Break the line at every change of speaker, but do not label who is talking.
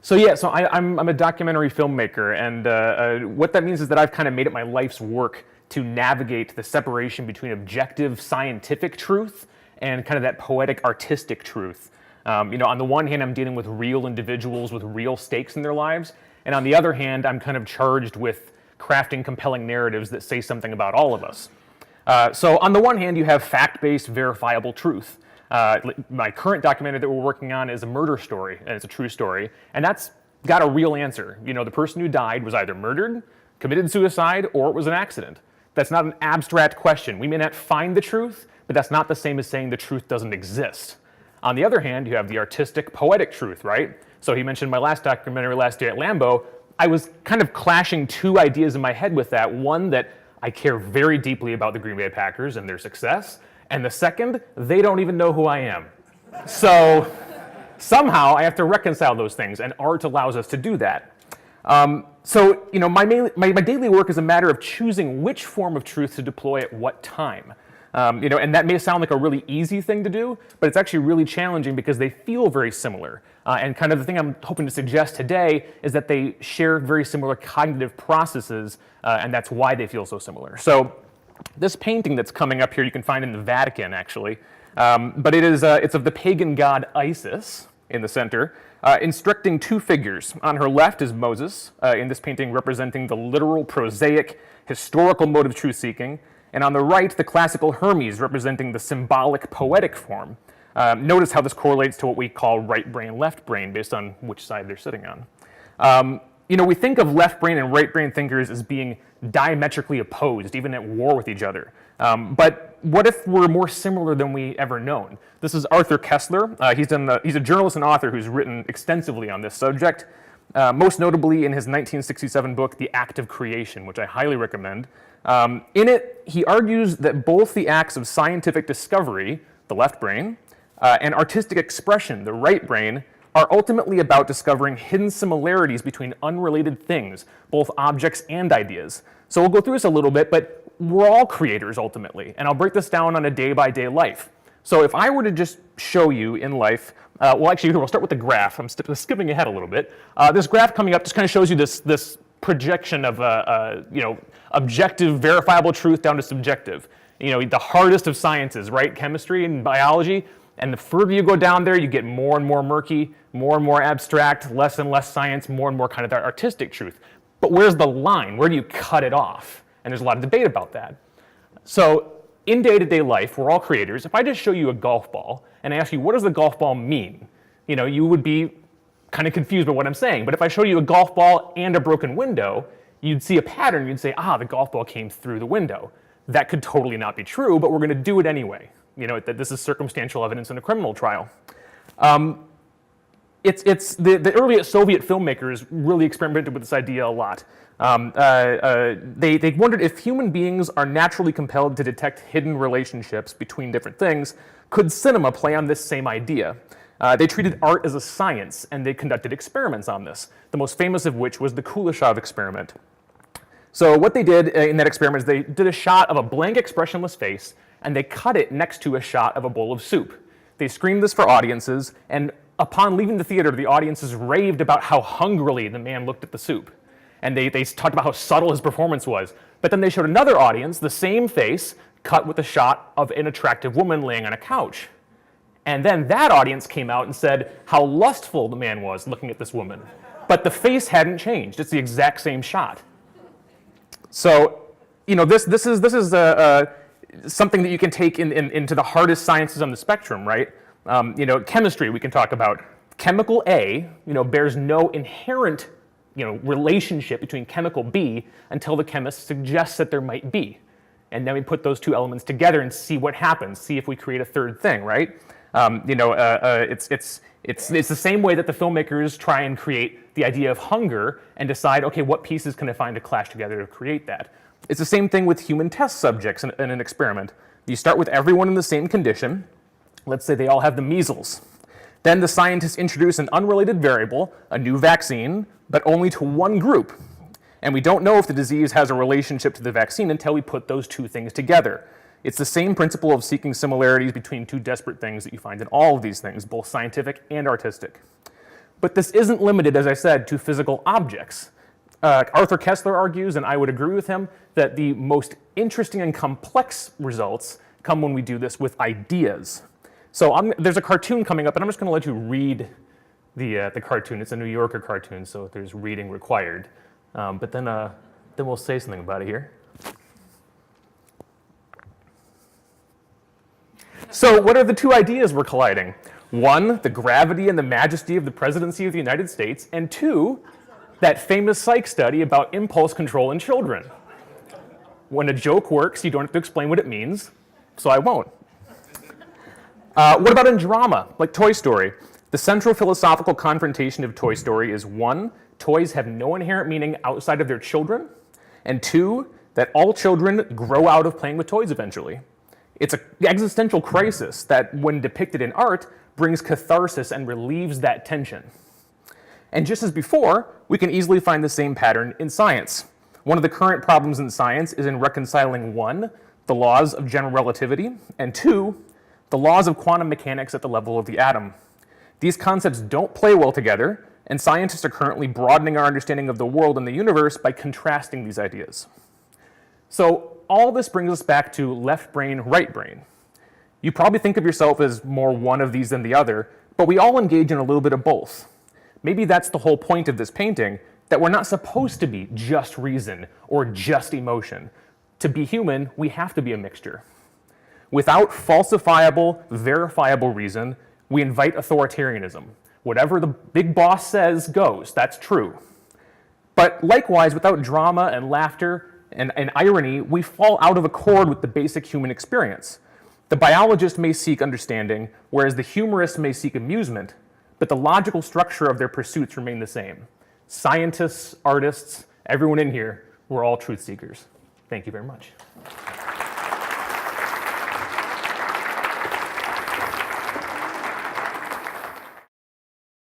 So I'm a documentary filmmaker, and what that means is that I've kind of made it my life's work to navigate the separation between objective scientific truth and kind of that poetic artistic truth. On the one hand, I'm dealing with real individuals with real stakes in their lives, and on the other hand, I'm kind of charged with crafting compelling narratives that say something about all of us. So on the one hand, you have fact-based, verifiable truth. My current documentary that we're working on is a murder story, and it's a true story, and that's got a real answer. The person who died was either murdered, committed suicide, or it was an accident. That's not an abstract question. We may not find the truth, but that's not the same as saying the truth doesn't exist. On the other hand, you have the artistic, poetic truth, right? So he mentioned my last documentary, Last Day at Lambeau. I was kind of clashing two ideas in my head with that. One, that I care very deeply about the Green Bay Packers and their success. And the second, they don't even know who I am. So somehow I have to reconcile those things, and art allows us to do that. My daily work is a matter of choosing which form of truth to deploy at what time. And that may sound like a really easy thing to do, but it's actually really challenging because they feel very similar. And kind of the thing I'm hoping to suggest today is that they share very similar cognitive processes, and that's why they feel so similar. So this painting that's coming up here, you can find in the Vatican, actually. But it's of the pagan god Isis in the center, instructing two figures. On her left is Moses, in this painting representing the literal, prosaic, historical mode of truth-seeking. And on the right, the classical Hermes, representing the symbolic, poetic form. Notice how this correlates to what we call right brain, left brain, based on which side they're sitting on. We think of left brain and right brain thinkers as being diametrically opposed, even at war with each other. But what if we're more similar than we ever known? This is Arthur Kessler. He's a journalist and author who's written extensively on this subject, most notably in his 1967 book, The Act of Creation, which I highly recommend. In it, he argues that both the acts of scientific discovery, the left brain, and artistic expression, the right brain, are ultimately about discovering hidden similarities between unrelated things, both objects and ideas. So we'll go through this a little bit, but we're all creators ultimately, and I'll break this down on a day-by-day life. So if I were to just show you in life, we'll start with the graph. I'm skipping ahead a little bit. This graph coming up just kind of shows you this projection of objective, verifiable truth down to subjective. The hardest of sciences, right? Chemistry and biology. And the further you go down there, you get more and more murky, more and more abstract, less and less science, more and more kind of that artistic truth. But where's the line? Where do you cut it off? And there's a lot of debate about that. So in day-to-day life, we're all creators. If I just show you a golf ball and I ask you, what does the golf ball mean? You would be kind of confused by what I'm saying. But if I show you a golf ball and a broken window, you'd see a pattern. You'd say, the golf ball came through the window. That could totally not be true, but we're going to do it anyway. That this is circumstantial evidence in a criminal trial. The earliest Soviet filmmakers really experimented with this idea a lot. They wondered if human beings are naturally compelled to detect hidden relationships between different things, could cinema play on this same idea? They treated art as a science, and they conducted experiments on this, the most famous of which was the Kuleshov experiment. So what they did in that experiment is they did a shot of a blank, expressionless face, and they cut it next to a shot of a bowl of soup. They screened this for audiences, and upon leaving the theater, the audiences raved about how hungrily the man looked at the soup. And they talked about how subtle his performance was. But then they showed another audience the same face cut with a shot of an attractive woman laying on a couch. And then that audience came out and said how lustful the man was looking at this woman. But the face hadn't changed. It's the exact same shot. So, this is something that you can take into the hardest sciences on the spectrum, right? Chemistry we can talk about. Chemical A, bears no inherent, relationship between chemical B until the chemist suggests that there might be. And then we put those two elements together and see what happens, see if we create a third thing, right? It's the same way that the filmmakers try and create the idea of hunger and decide, okay, what pieces can I find to clash together to create that? It's the same thing with human test subjects in an experiment. You start with everyone in the same condition. Let's say they all have the measles. Then the scientists introduce an unrelated variable, a new vaccine, but only to one group. And we don't know if the disease has a relationship to the vaccine until we put those two things together. It's the same principle of seeking similarities between two disparate things that you find in all of these things, both scientific and artistic. But this isn't limited, as I said, to physical objects. Arthur Koestler argues, and I would agree with him, that the most interesting and complex results come when we do this with ideas. So there's a cartoon coming up, and I'm just going to let you read the cartoon. It's a New Yorker cartoon, so there's reading required. But then we'll say something about it here. So what are the two ideas we're colliding? One, the gravity and the majesty of the presidency of the United States, and two, that famous psych study about impulse control in children. When a joke works, you don't have to explain what it means, so I won't. What about in drama, like Toy Story? The central philosophical confrontation of Toy Story is one, toys have no inherent meaning outside of their children, and two, that all children grow out of playing with toys eventually. It's an existential crisis that, when depicted in art, brings catharsis and relieves that tension. And just as before, we can easily find the same pattern in science. One of the current problems in science is in reconciling one, the laws of general relativity, and two, the laws of quantum mechanics at the level of the atom. These concepts don't play well together, and scientists are currently broadening our understanding of the world and the universe by contrasting these ideas. So all this brings us back to left brain, right brain. You probably think of yourself as more one of these than the other, but we all engage in a little bit of both. Maybe that's the whole point of this painting, that we're not supposed to be just reason or just emotion. To be human, we have to be a mixture. Without falsifiable, verifiable reason, we invite authoritarianism. Whatever the big boss says goes, that's true. But likewise, without drama and laughter and irony, we fall out of accord with the basic human experience. The biologist may seek understanding, whereas the humorist may seek amusement, but the logical structure of their pursuits remain the same. Scientists, artists, everyone in here, we're all truth seekers. Thank you very much.